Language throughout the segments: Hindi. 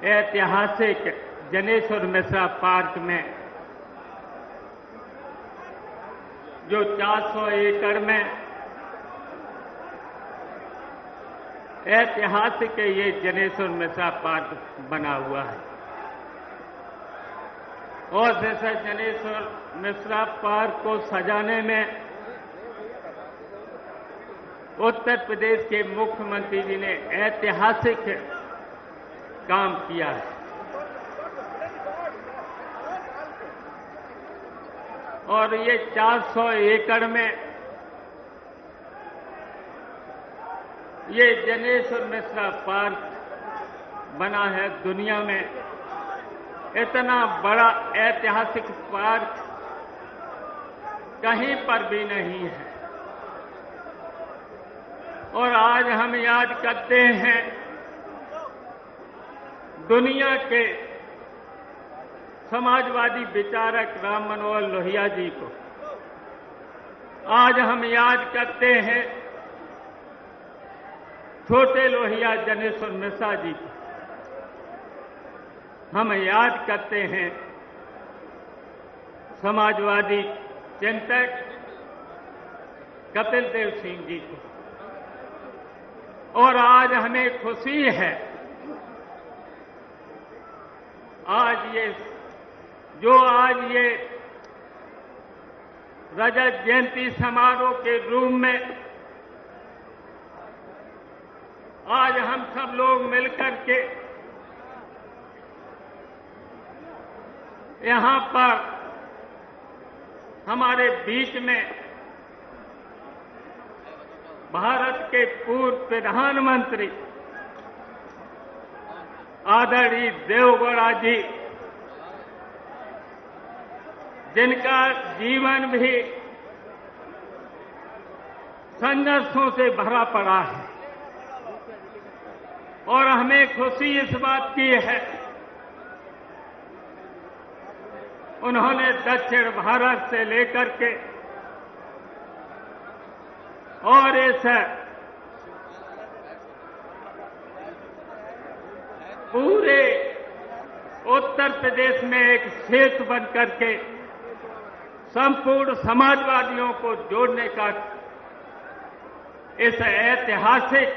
ऐतिहासिक जनेश्वर मिश्रा पार्क में जो 400 एकड़ में ऐतिहासिक ये जनेश्वर मिश्रा पार्क बना हुआ है और जैसे जनेश्वर मिश्रा पार्क को सजाने में उत्तर प्रदेश के मुख्यमंत्री जी ने ऐतिहासिक काम किया है और ये 400 एकड़ में ये जनेश्वर मिश्रा पार्क बना है। दुनिया में इतना बड़ा ऐतिहासिक पार्क कहीं पर भी नहीं है और आज हम याद करते हैं दुनिया के समाजवादी विचारक राम मनोहर लोहिया जी को। आज हम याद करते हैं छोटे लोहिया जनेश्वर मिश्रा जी को। हम याद करते हैं समाजवादी चिंतक कपिल देव सिंह जी को। और आज हमें खुशी है, आज ये रजत जयंती समारोह के रूम में आज हम सब लोग मिलकर के यहां पर हमारे बीच में भारत के पूर्व प्रधानमंत्री आदरणीय देवेगौड़ा जी, जिनका जीवन भी संघर्षों से भरा पड़ा है और हमें खुशी इस बात की है उन्होंने दक्षिण भारत से लेकर के और इस पूरे उत्तर प्रदेश में एक सेतु बनकर के संपूर्ण समाजवादियों को जोड़ने का इस ऐतिहासिक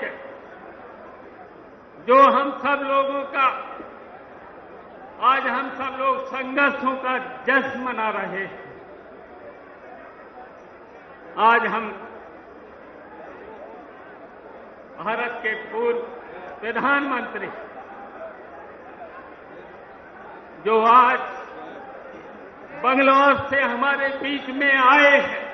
जो हम सब लोगों का आज हम सब लोग संघर्षों का जश्न मना रहे हैं। आज हम भारत के पूर्व प्रधानमंत्री जो आज बंगलौर से हमारे बीच में आए हैं,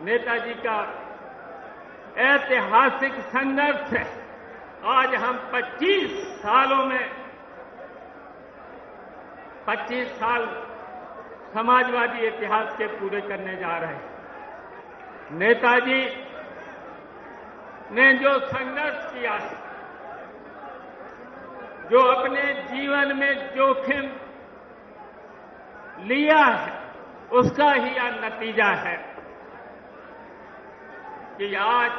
नेताजी का ऐतिहासिक संघर्ष है। आज हम 25 सालों में 25 साल समाजवादी इतिहास के पूरे करने जा रहे हैं। नेताजी ने जो संघर्ष किया है, जो अपने जीवन में जोखिम लिया है, उसका ही यह नतीजा है कि आज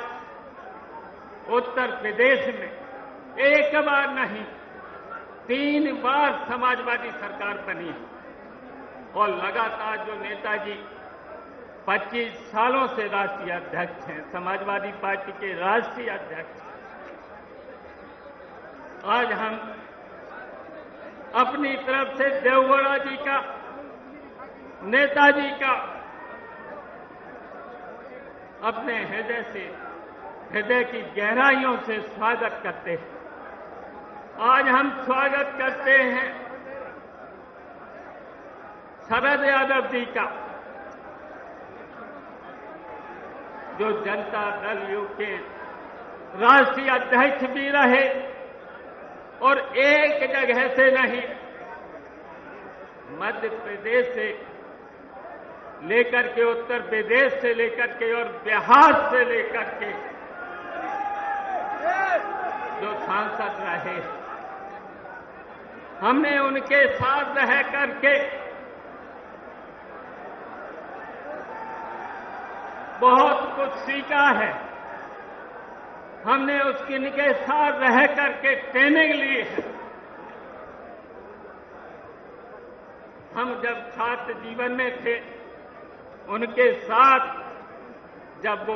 उत्तर प्रदेश में एक बार नहीं 3 बार समाजवादी सरकार बनी है और लगातार जो नेताजी 25 सालों से राष्ट्रीय अध्यक्ष हैं, समाजवादी पार्टी के राष्ट्रीय अध्यक्ष। आज हम अपनी तरफ से देवेगौड़ा जी का, नेताजी का अपने हृदय की गहराइयों से स्वागत करते हैं। आज हम स्वागत करते हैं शरद यादव जी का, जो जनता दल यू के राष्ट्रीय अध्यक्ष भी रहे और एक जगह से नहीं, मध्य प्रदेश से लेकर के उत्तर प्रदेश से लेकर के और बिहार से लेकर के जो सांसद रहे, हमने उनके साथ रह करके बहुत कुछ सीखा है हमने उनके साथ रह करके ट्रेनिंग ली है। हम जब छात्र जीवन में थे, उनके साथ जब वो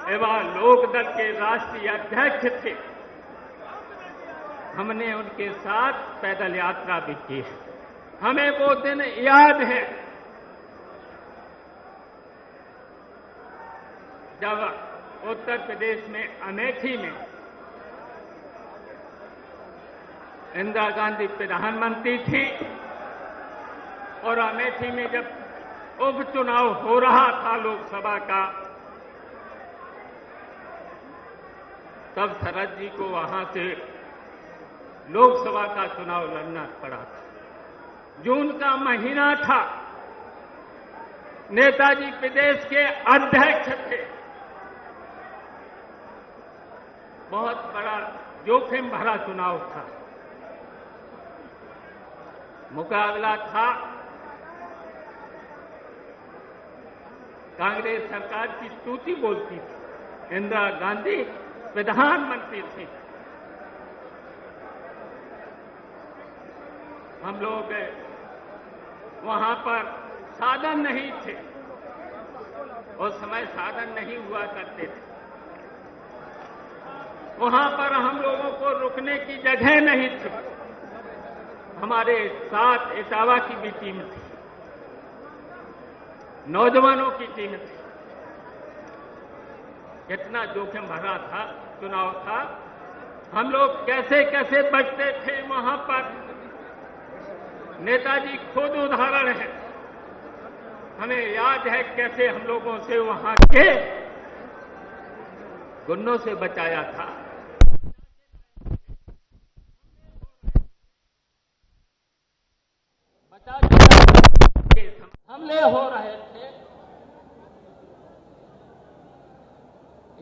युवा लोकदल के राष्ट्रीय अध्यक्ष थे, हमने उनके साथ पैदल यात्रा भी की है। हमें वो दिन याद है जब उत्तर प्रदेश में अमेठी में इंदिरा गांधी प्रधानमंत्री थी और अमेठी में जब उपचुनाव हो रहा था लोकसभा का, तब शरद जी को वहां से लोकसभा का चुनाव लड़ना पड़ा था। जून का महीना था, नेताजी प्रदेश के अध्यक्ष थे। बहुत बड़ा जोखिम भरा चुनाव था। मुकाबला था कांग्रेस सरकार की स्तुति बोलती थी, इंदिरा गांधी प्रधानमंत्री थी। हम लोग वहां पर साधन नहीं थे, उस समय साधन नहीं हुआ करते थे। वहां पर हम लोगों को रुकने की जगह नहीं थी। हमारे साथ इटावा की भी टीम थी, नौजवानों की टीम थी। कितना जोखिम भरा था चुनाव था। हम लोग कैसे कैसे बचते थे वहां पर, नेताजी खुद उदाहरण है। हमें याद है कैसे हम लोगों से वहां के गुंडों से बचाया था। हमले हो रहे थे।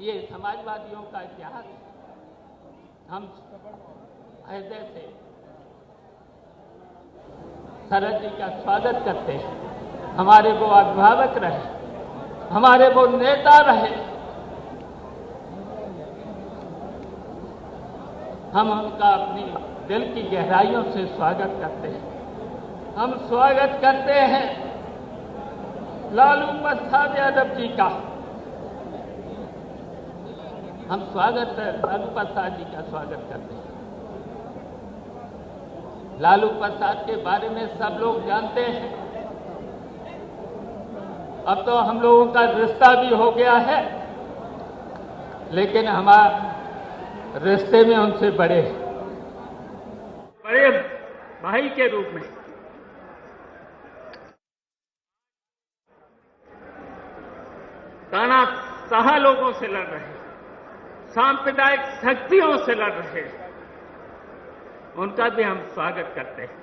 ये समाजवादियों का इतिहास। हम हृदय से शरद जी का स्वागत करते हैं। हमारे वो अभिभावक रहे, हमारे वो नेता रहे। हम उनका अपनी दिल की गहराइयों से स्वागत करते हैं। हम स्वागत करते हैं लालू प्रसाद यादव जी का। हम लालू प्रसाद जी का स्वागत करते हैं। लालू प्रसाद के बारे में सब लोग जानते हैं। अब तो हम लोगों का रिश्ता भी हो गया है, लेकिन हमारे रिश्ते में उनसे बड़े भाई के रूप में तानाशाह लोगों से लड़ रहे, सांप्रदायिक शक्तियों से लड़ रहे, उनका भी हम स्वागत करते हैं।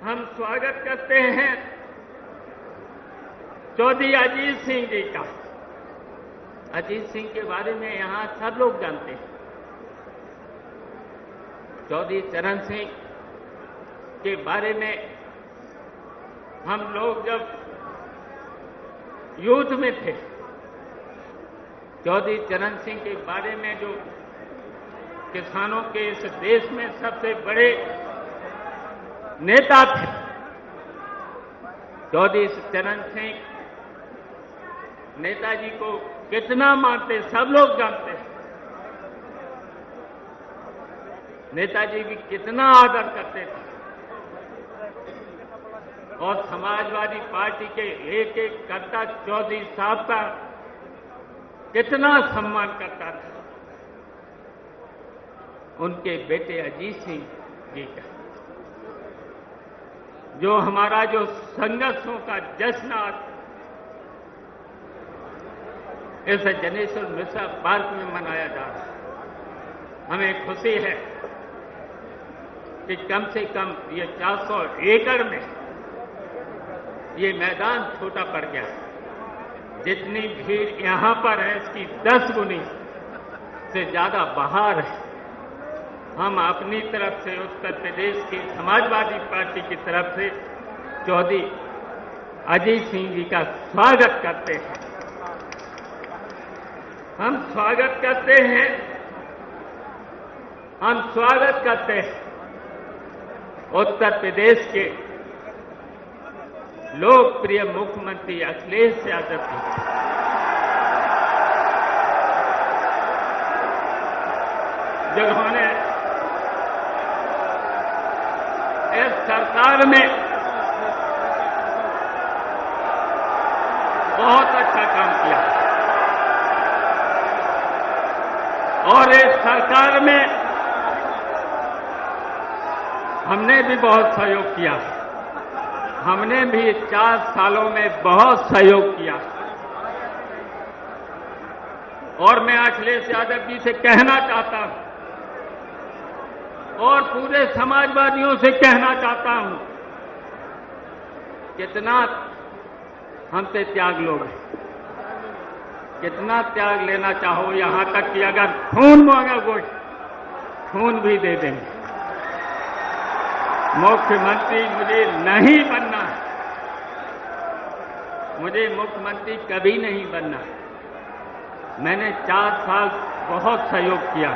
हम स्वागत करते हैं चौधरी अजीत सिंह जी का। अजीत सिंह के बारे में यहां सब लोग जानते हैं। चौधरी चरण सिंह के बारे में हम लोग जब यूथ में थे, चौधरी चरण सिंह के बारे में जो किसानों के इस देश में सबसे बड़े नेता थे, चौधरी चरण सिंह नेताजी को कितना मानते सब लोग जानते हैं। नेताजी भी कितना आदर करते थे और समाजवादी पार्टी के एक एक कर्ता चौधरी साहब का कितना सम्मान करता था। उनके बेटे अजीत सिंह जी का जो हमारा जो संघर्षों का जश्न आज इस जनेश्वर मिश्रा पार्क में मनाया जा रहा है। हमें खुशी है कि कम से कम ये 400 एकड़ में ये मैदान छोटा पड़ गया। जितनी भीड़ यहां पर है इसकी 10 गुनी से ज्यादा बाहर है। हम अपनी तरफ से उत्तर प्रदेश की समाजवादी पार्टी की तरफ से चौधरी अजीत सिंह जी का स्वागत करते हैं। हम स्वागत करते हैं उत्तर प्रदेश के लोकप्रिय मुख्यमंत्री अखिलेश यादव जी, जिन्होंने इस सरकार में बहुत अच्छा काम किया और इस सरकार में हमने भी बहुत सहयोग किया। हमने भी 4 सालों में बहुत सहयोग किया और मैं अखिलेश यादव जी से कहना चाहता हूं और पूरे समाजवादियों से कहना चाहता हूं, कितना हमसे त्याग लोगे, कितना त्याग लेना चाहो, यहां तक कि अगर खून मांगोगे खून भी दे देंगे। मुख्यमंत्री मुझे नहीं बनना है, मुझे मुख्यमंत्री कभी नहीं बनना है। मैंने 4 साल बहुत सहयोग किया,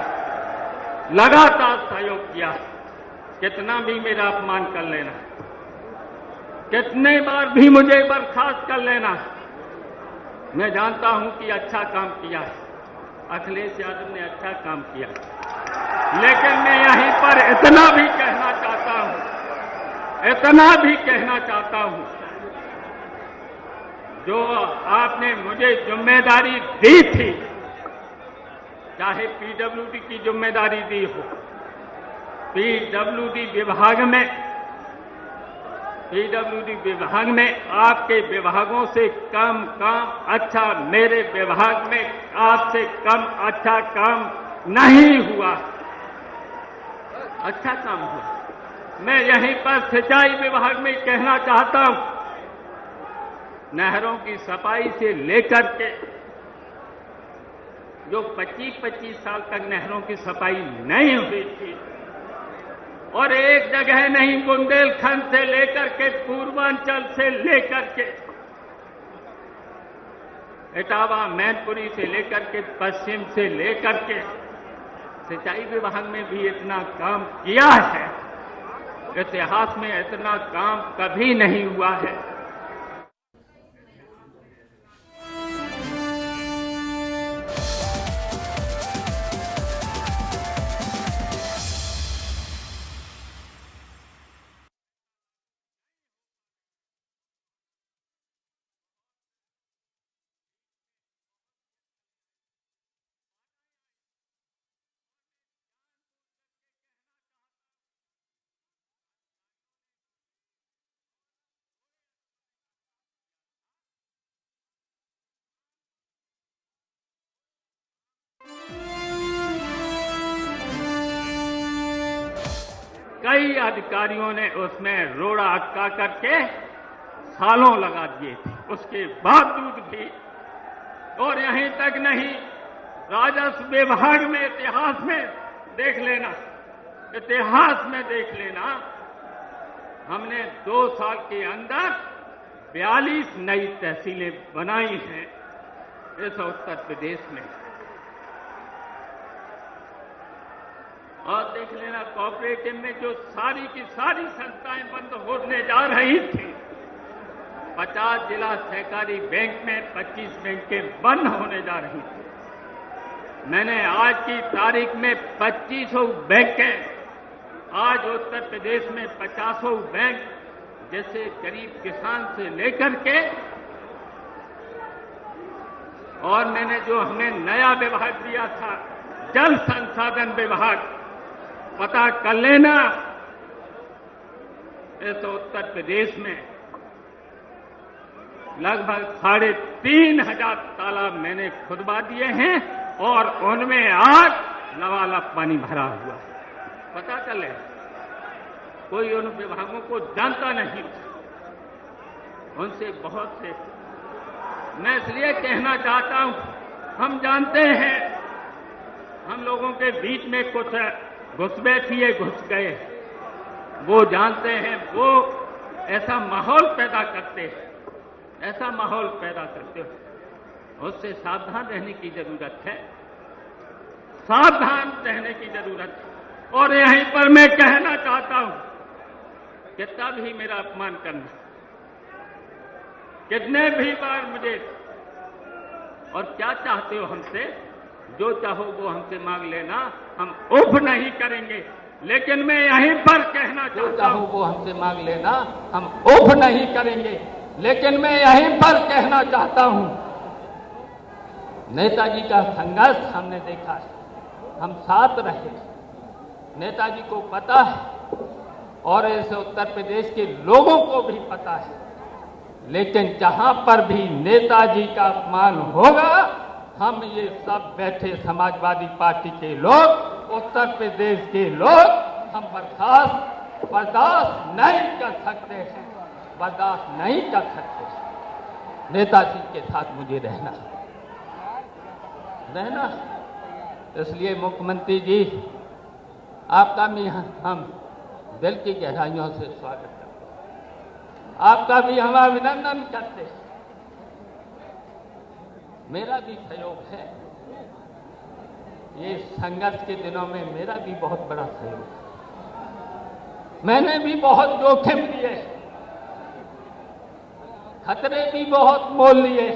लगातार सहयोग किया। कितना भी मेरा अपमान कर लेना, कितने बार भी मुझे बर्खास्त कर लेना, मैं जानता हूं कि अच्छा काम किया है, अखिलेश यादव ने अच्छा काम किया। लेकिन मैं यहीं पर इतना भी कहना चाहता हूं, जो आपने मुझे जिम्मेदारी दी थी, चाहे पीडब्ल्यूडी की जिम्मेदारी दी हो, पीडब्ल्यूडी विभाग में आपके विभागों से कम काम अच्छा, मेरे विभाग में आपसे कम अच्छा काम नहीं हुआ, अच्छा काम हुआ। मैं यहीं पर सिंचाई विभाग में कहना चाहता हूं, नहरों की सफाई से लेकर के जो 25-25 साल तक नहरों की सफाई नहीं हुई थी और एक जगह नहीं, बुंदेलखंड से लेकर के पूर्वांचल से लेकर के इटावा, मैनपुरी से लेकर के पश्चिम से लेकर के सिंचाई विभाग में भी इतना काम किया है, इतिहास में इतना काम कभी नहीं हुआ है। कई अधिकारियों ने उसमें रोड़ा अटका करके सालों लगा दिए थे, उसके बावजूद भी। और यहीं तक नहीं, राजस्व विभाग में इतिहास में देख लेना, हमने 2 साल के अंदर 42 नई तहसीलें बनाई हैं इस उत्तर प्रदेश में। और देख लेना, कोऑपरेटिव में जो सारी की सारी संस्थाएं बंद होने जा रही थी, 50 जिला सहकारी बैंक में 25 बैंकें बंद होने जा रही थी। मैंने आज की तारीख में 2500 बैंकें, आज उत्तर प्रदेश में 50 बैंक, जैसे गरीब किसान से लेकर के, और मैंने जो हमें नया विभाग दिया था, जल संसाधन विभाग, पता कर लेना, इस उत्तर प्रदेश में लगभग 3,500 तालाब मैंने खुदवा दिए हैं और उनमें आज लबालब पानी भरा हुआ है। पता कर ले, कोई उन विभागों को जानता नहीं, उनसे बहुत से मैं इसलिए कहना चाहता हूं, हम जानते हैं हम लोगों के बीच में कुछ घुसपैठिए घुस गए, वो जानते हैं, वो ऐसा माहौल पैदा करते हैं, उससे सावधान रहने की जरूरत है, सावधान रहने की जरूरत है। और यहीं पर मैं कहना चाहता हूं कि तभी मेरा अपमान करना, कितने भी बार मुझे, और क्या चाहते हो हमसे, जो चाहो वो हमसे मांग लेना, हम उफ नहीं करेंगे। लेकिन मैं यहीं पर कहना चाहता हूं, वो हमसे मांग लेना, हम उफ नहीं करेंगे। लेकिन मैं यहीं पर कहना चाहता हूं, नेताजी का संघर्ष हमने देखा है, हम साथ रहे, नेताजी को पता है और इस उत्तर प्रदेश के लोगों को भी पता है। लेकिन जहां पर भी नेताजी का अपमान होगा, हम ये सब बैठे समाजवादी पार्टी के लोग, उत्तर प्रदेश के लोग, हम बर्दाश्त नहीं कर सकते हैं, बर्दाश्त नहीं कर सकते। नेताजी के साथ मुझे रहना, इसलिए मुख्यमंत्री जी आपका भी हम दिल की गहराइयों से स्वागत करते हैं, आपका भी हम अभिनंदन करते हैं। मेरा भी सहयोग है, ये संघर्ष के दिनों में मेरा भी बहुत बड़ा सहयोग है। मैंने भी बहुत जोखिम लिए, खतरे भी बहुत मोल लिए।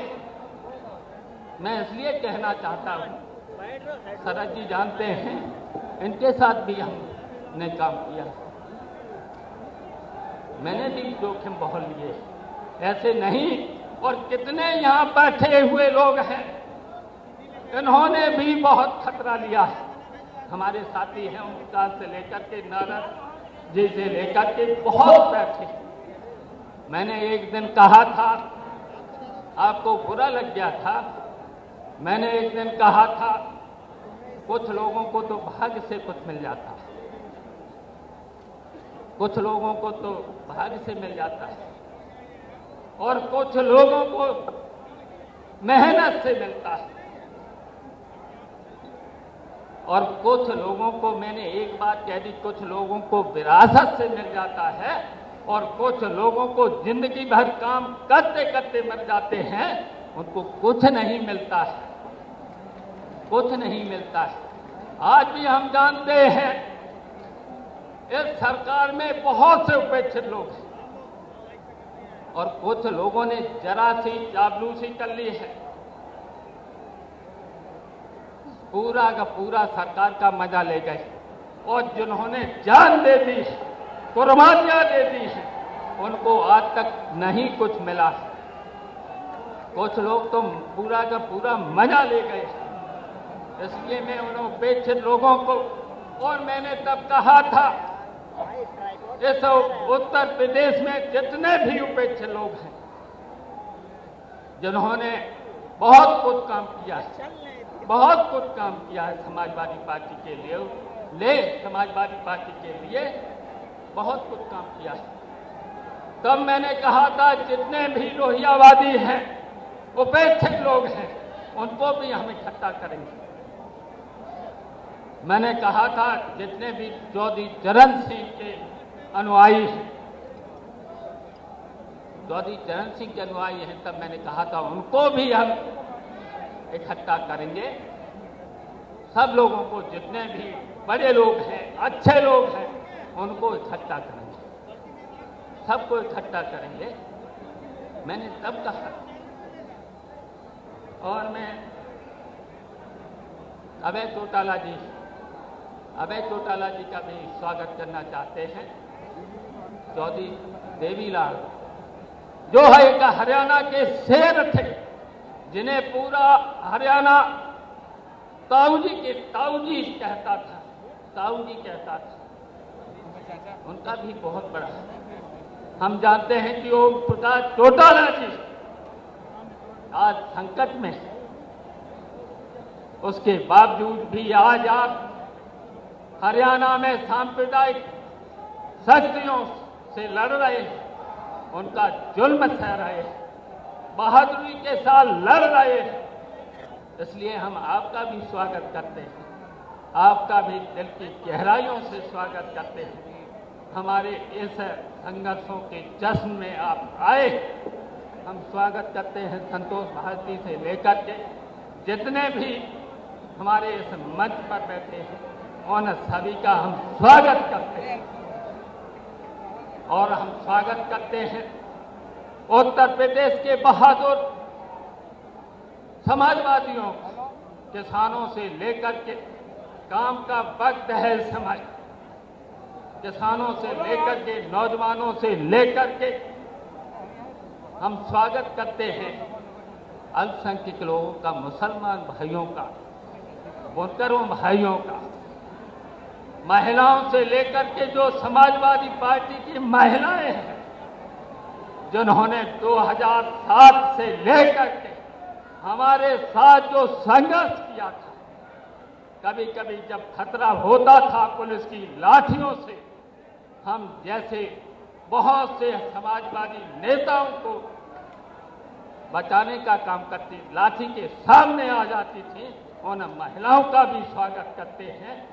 मैं इसलिए कहना चाहता हूं, शरद जी जानते हैं, इनके साथ भी हमने काम किया, मैंने भी जोखिम बहुत लिए, ऐसे नहीं। और कितने यहां बैठे हुए लोग हैं, इन्होंने भी बहुत खतरा लिया है। हमारे साथी हैं, उनका से लेकर के नारद जी से लेकर के बहुत बैठे। मैंने एक दिन कहा था, आपको बुरा लग गया था, मैंने एक दिन कहा था, कुछ लोगों को तो भाग्य से कुछ मिल जाता है, कुछ लोगों को तो भाग्य से मिल जाता है, और कुछ लोगों को मेहनत से मिलता है, और कुछ लोगों को, मैंने एक बात कह दी, कुछ लोगों को विरासत से मिल जाता है, और कुछ लोगों को जिंदगी भर काम करते करते मर जाते हैं, उनको कुछ नहीं मिलता है, कुछ नहीं मिलता है। आज भी हम जानते हैं, इस सरकार में बहुत से उपेक्षित लोग हैं, और कुछ लोगों ने जरा सी चापलूसी कर ली है, पूरा का पूरा सरकार का मजा ले गए, और जिन्होंने जान दे दी, कुर्बानियां दे दी हैं, उनको आज तक नहीं कुछ मिला है। कुछ लोग तो पूरा का पूरा मजा ले गए। इसलिए मैं उन उपेक्षित लोगों को, और मैंने तब कहा था, इस उत्तर प्रदेश में जितने भी उपेक्षित लोग हैं, जिन्होंने बहुत कुछ काम किया है, बहुत कुछ काम किया है समाजवादी पार्टी के लिए, समाजवादी पार्टी के लिए बहुत कुछ काम किया है। तब मैंने कहा था, जितने भी लोहियावादी हैं, उपेक्षित लोग हैं, उनको भी हम इकट्ठा करेंगे। मैंने कहा था, जितने भी चौधरी चरण सिंह के अनुयायी हैं, चौधरी चरण सिंह के अनुयायी हैं, तब मैंने कहा था उनको भी हम इकट्ठा करेंगे। सब लोगों को, जितने भी बड़े लोग हैं, अच्छे लोग हैं, उनको इकट्ठा करेंगे, सबको इकट्ठा करेंगे, मैंने तब कहा। और मैं अभय चौटाला जी का भी स्वागत करना चाहते हैं। चौधरी देवीलाल, जो है एक हरियाणा के शेर थे, जिन्हें पूरा हरियाणा ताऊ जी कहता था, उनका भी बहुत बड़ा है। हम जानते हैं कि ओम प्रकाश चौटाला जी आज संकट में, उसके बावजूद भी आज आप हरियाणा में सांप्रदायिक शक्तियों से लड़ रहे हैं, उनका जुल्म सह रहे हैं, बहादुरी के साथ लड़ रहे हैं। इसलिए हम आपका भी स्वागत करते हैं, आपका भी दिल की गहराइयों से स्वागत करते हैं। हमारे इस संघर्षों के जश्न में आप आए, हम स्वागत करते हैं संतोष भारती से लेकर के जितने भी हमारे इस मंच पर बैठे हैं उन सभी का हम स्वागत करते हैं। और हम स्वागत करते हैं उत्तर प्रदेश के बहादुर समाजवादियों, किसानों से लेकर के काम का वक्त है समय, किसानों से लेकर के नौजवानों से लेकर के हम स्वागत करते हैं अल्पसंख्यक लोगों का, मुसलमान भाइयों का, बुनकरों भाइयों का, महिलाओं से लेकर के जो समाजवादी पार्टी की महिलाएं हैं जिन्होंने 2007 से लेकर के हमारे साथ जो संघर्ष किया था, कभी कभी जब खतरा होता था पुलिस की लाठियों से, हम जैसे बहुत से समाजवादी नेताओं को बचाने का काम करती, लाठी के सामने आ जाती थी, उन महिलाओं का भी स्वागत करते हैं।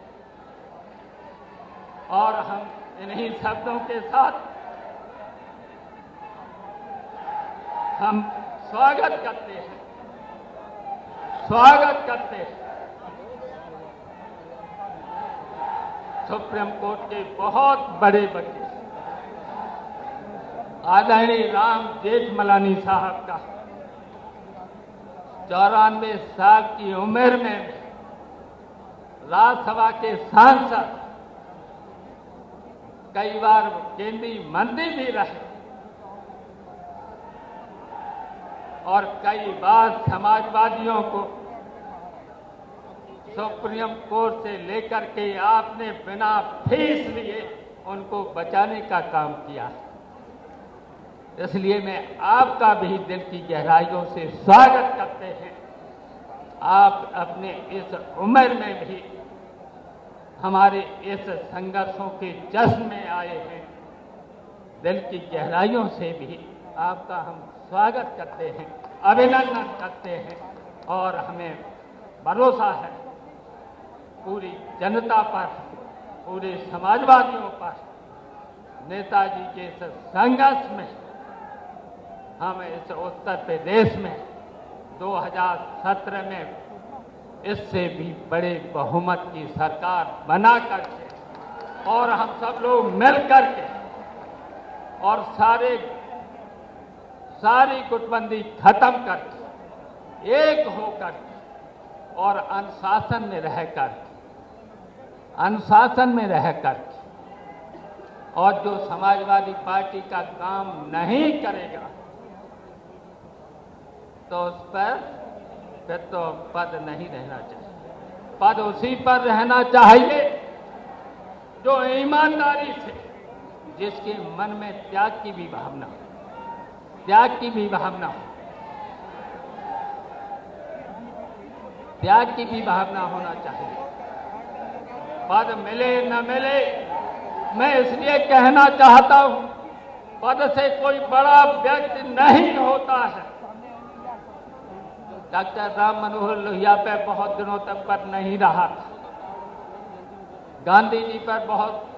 और हम इन्हीं शब्दों के साथ हम स्वागत करते हैं सुप्रीम कोर्ट के बहुत बड़े वकील आदरणीय राम जेठमलानी साहब का 94 साल की उम्र में राज्यसभा के सांसद, कई बार केंद्रीय मंत्री भी रहे और कई बार समाजवादियों को सुप्रीम कोर्ट से लेकर के आपने बिना फीस लिए उनको बचाने का काम किया। इसलिए मैं आपका भी दिल की गहराइयों से स्वागत करते हैं। आप अपने इस उम्र में भी हमारे इस संघर्षों के जश्न में आए हैं। दिल की गहराइयों से भी आपका हम स्वागत करते हैं, अभिनंदन करते हैं। और हमें भरोसा है पूरी जनता पर, पूरे समाजवादियों पर, नेताजी के इस संघर्ष में हम इस उत्तर प्रदेश में 2017 में इससे भी बड़े बहुमत की सरकार बना करके और हम सब लोग मिल करके और सारी गुटबंदी खत्म करके एक होकर और अनुशासन में रहकर और जो समाजवादी पार्टी का काम नहीं करेगा तो उस पर फिर तो पद नहीं रहना चाहिए। पद उसी पर रहना चाहिए जो ईमानदारी से, जिसके मन में त्याग की भी भावना होना चाहिए। पद मिले न मिले, मैं इसलिए कहना चाहता हूं, पद से कोई बड़ा व्यक्ति नहीं होता है। डॉक्टर राम मनोहर लोहिया पर बहुत दिनों तक पद नहीं रहा था, गांधी जी पर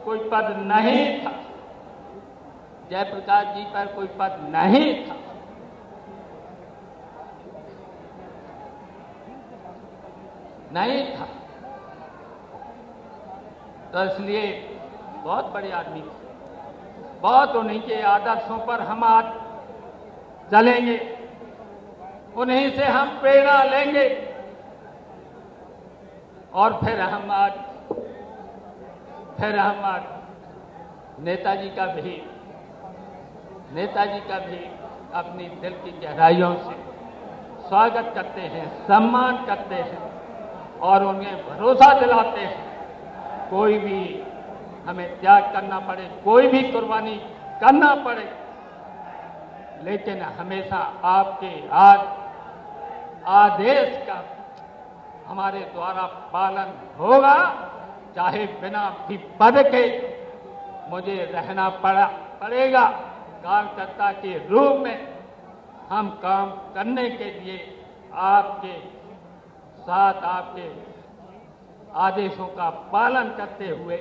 कोई पद नहीं था, जयप्रकाश जी पर कोई पद नहीं था। तो इसलिए बहुत बड़े आदमी थे, बहुत उन्हीं के आदर्शों पर हम आज चलेंगे, उन्हीं से हम प्रेरणा लेंगे और फिर हम आज नेताजी का भी अपनी दिल की गहराइयों से स्वागत करते हैं, सम्मान करते हैं और उन्हें भरोसा दिलाते हैं। कोई भी हमें त्याग करना पड़े, कोई भी कुर्बानी करना पड़े, लेकिन हमेशा आपके आदेश का हमारे द्वारा पालन होगा, चाहे बिना भी पद के मुझे रहना पड़ेगा। कार्यकर्ता के रूप में हम काम करने के लिए आपके साथ, आपके आदेशों का पालन करते हुए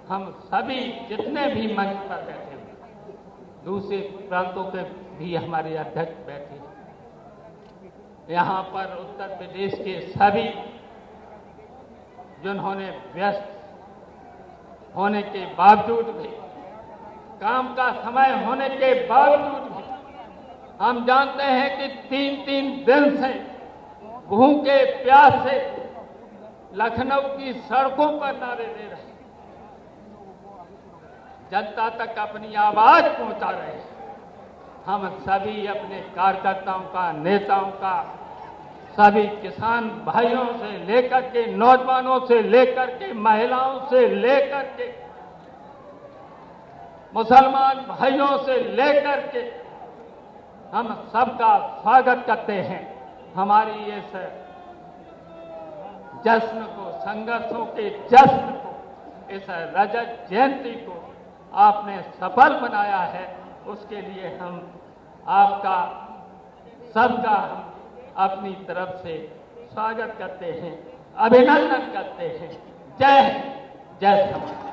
हम सभी जितने भी मंच पर बैठे हुए दूसरे प्रांतों के भी हमारे अध्यक्ष बैठे हैं। यहाँ पर उत्तर प्रदेश के सभी जिन्होंने व्यस्त होने के बावजूद भी, काम का समय होने के बावजूद भी, हम जानते हैं कि 3-3 दिन से भूखे प्यासे लखनऊ की सड़कों पर नारे दे रहे हैं, जनता तक अपनी आवाज पहुंचा रहे हैं। हम सभी अपने कार्यकर्ताओं का, नेताओं का, सभी किसान भाइयों से लेकर के, नौजवानों से लेकर के, महिलाओं से लेकर के, मुसलमान भाइयों से लेकर के हम सबका स्वागत करते हैं। हमारी इस जश्न को, संघर्षों के जश्न को, इस रजत जयंती को आपने सफल बनाया है, उसके लिए हम आपका सबका हम अपनी तरफ से स्वागत करते हैं, अभिनंदन करते हैं। जय हिंद, जय समाज।